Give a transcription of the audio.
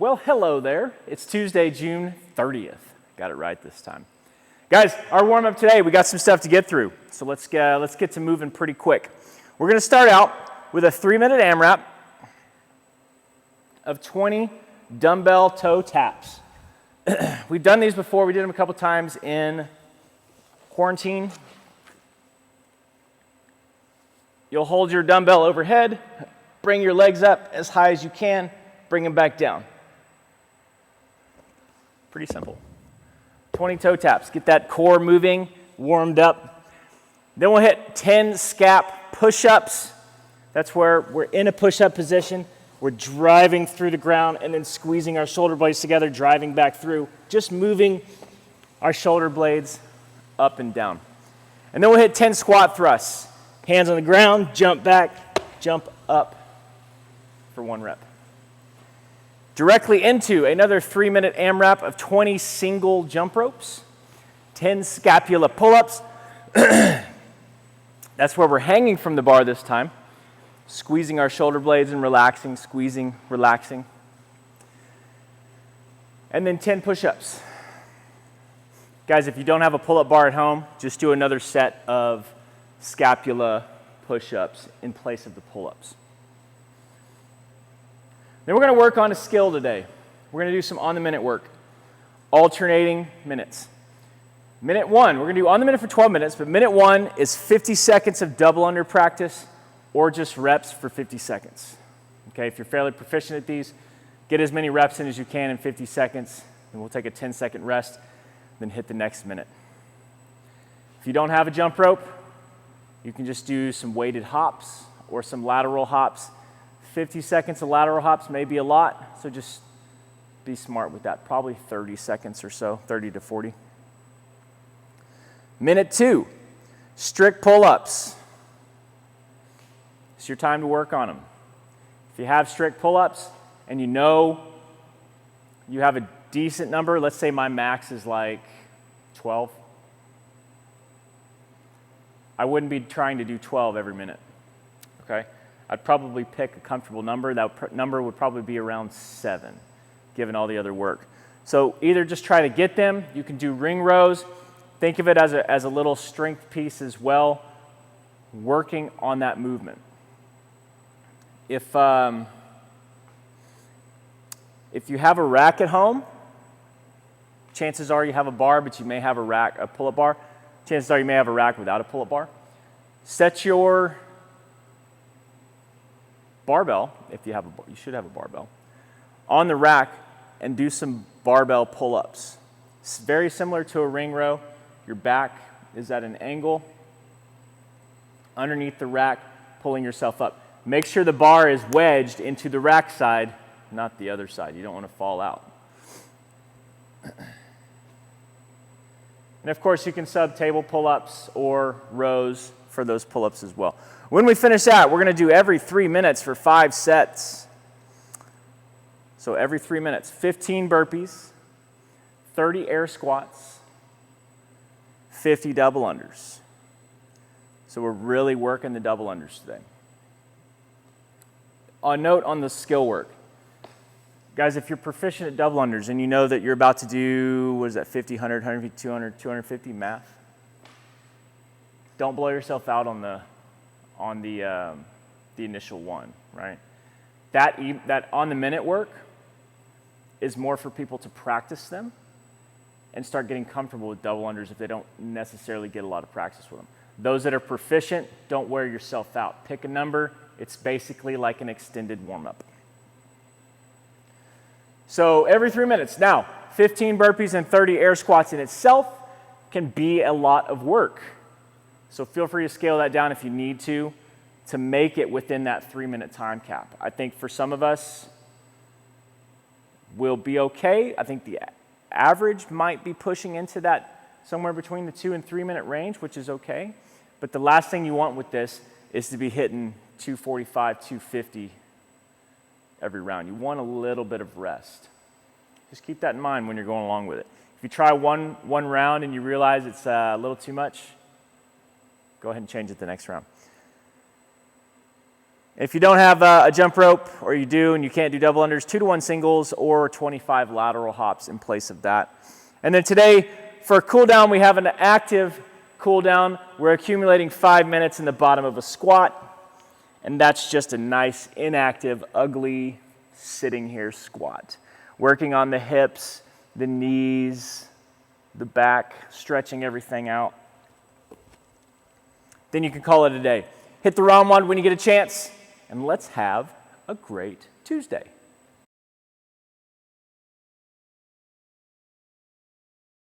Well, hello there. It's Tuesday, June 30th. Got it right this time. Guys, our warm-up today, we got some stuff to get through. So let's get to moving pretty quick. We're going to start out with a 3-minute AMRAP of 20 dumbbell toe taps. We've done these before. We did them a couple times in quarantine. You'll hold your dumbbell overhead, bring your legs up as high as you can, bring them back down. Pretty simple. 20 toe taps. Get that core moving, warmed up. Then we'll hit 10 scap push-ups. That's where we're in a push-up position. We're driving through the ground and then squeezing our shoulder blades together, driving back through, just moving our shoulder blades up and down. And then we'll hit 10 squat thrusts. Hands on the ground, jump back, jump up for 1 rep. Directly into another 3-minute AMRAP of 20 single jump ropes, 10 scapula pull-ups. That's where we're hanging from the bar this time, squeezing our shoulder blades and relaxing, squeezing, relaxing. And then 10 push-ups. Guys, if you don't have a pull-up bar at home, just do another set of scapula push-ups in place of the pull-ups. Then we're going to work on a skill today. We're going to do some on-the-minute work, alternating minutes. Minute 1, we're going to do on the minute for 12 minutes, but minute 1 is 50 seconds of double under practice or just reps for 50 seconds. Okay, if you're fairly proficient at these, get as many reps in as you can in 50 seconds, and we'll take a 10-second rest, then hit the next minute. If you don't have a jump rope, you can just do some weighted hops or some lateral hops. 50 seconds of lateral hops may be a lot, so just be smart with that. Probably 30 seconds or so, 30 to 40. Minute 2, strict pull-ups. It's your time to work on them. If you have strict pull-ups and you know you have a decent number, let's say my max is like 12. I wouldn't be trying to do 12 every minute, okay? I'd probably pick a comfortable number. That number would probably be around 7, given all the other work. So either just try to get them. You can do ring rows. Think of it as a little strength piece as well, working on that movement. If you have a rack at home, chances are you have a bar, but you may have a pull-up bar. Chances are you may have a rack without a pull-up bar. Set your barbell, if you have you should have a barbell, on the rack and do some barbell pull-ups. It's very similar to a ring row. Your back is at an angle underneath the rack, pulling yourself up. Make sure the bar is wedged into the rack side, not the other side. You don't want to fall out. And of course, you can sub table pull-ups or rows for those pull-ups as well. When we finish that, we're going to do every 3 minutes for 5 sets. So every 3 minutes, 15 burpees, 30 air squats, 50 double unders. So we're really working the double unders today. A note on the skill work. Guys, if you're proficient at double unders and you know that you're about to do, what is that, 50, 100, 150, 200, 250 math, don't blow yourself out on the initial one, right? That on-the-minute work is more for people to practice them and start getting comfortable with double unders if they don't necessarily get a lot of practice with them. Those that are proficient, don't wear yourself out. Pick a number. It's basically like an extended warm-up. So every 3 minutes. Now, 15 burpees and 30 air squats in itself can be a lot of work. So feel free to scale that down if you need to make it within that 3-minute time cap. I think for some of us, we'll be okay. I think the average might be pushing into that somewhere between the 2 and 3 minute range, which is okay. But the last thing you want with this is to be hitting 245, 250 every round. You want a little bit of rest. Just keep that in mind when you're going along with it. If you try one round and you realize it's a little too much, go ahead and change it the next round. If you don't have a jump rope, or you do and you can't do double unders, 2-to-1 singles or 25 lateral hops in place of that. And then today, for a cool down, we have an active cool down. We're accumulating 5 minutes in the bottom of a squat, and that's just a nice, inactive, ugly, sitting here squat. Working on the hips, the knees, the back, stretching everything out. Then you can call it a day. Hit the HomeWOD when you get a chance, and let's have a great Tuesday.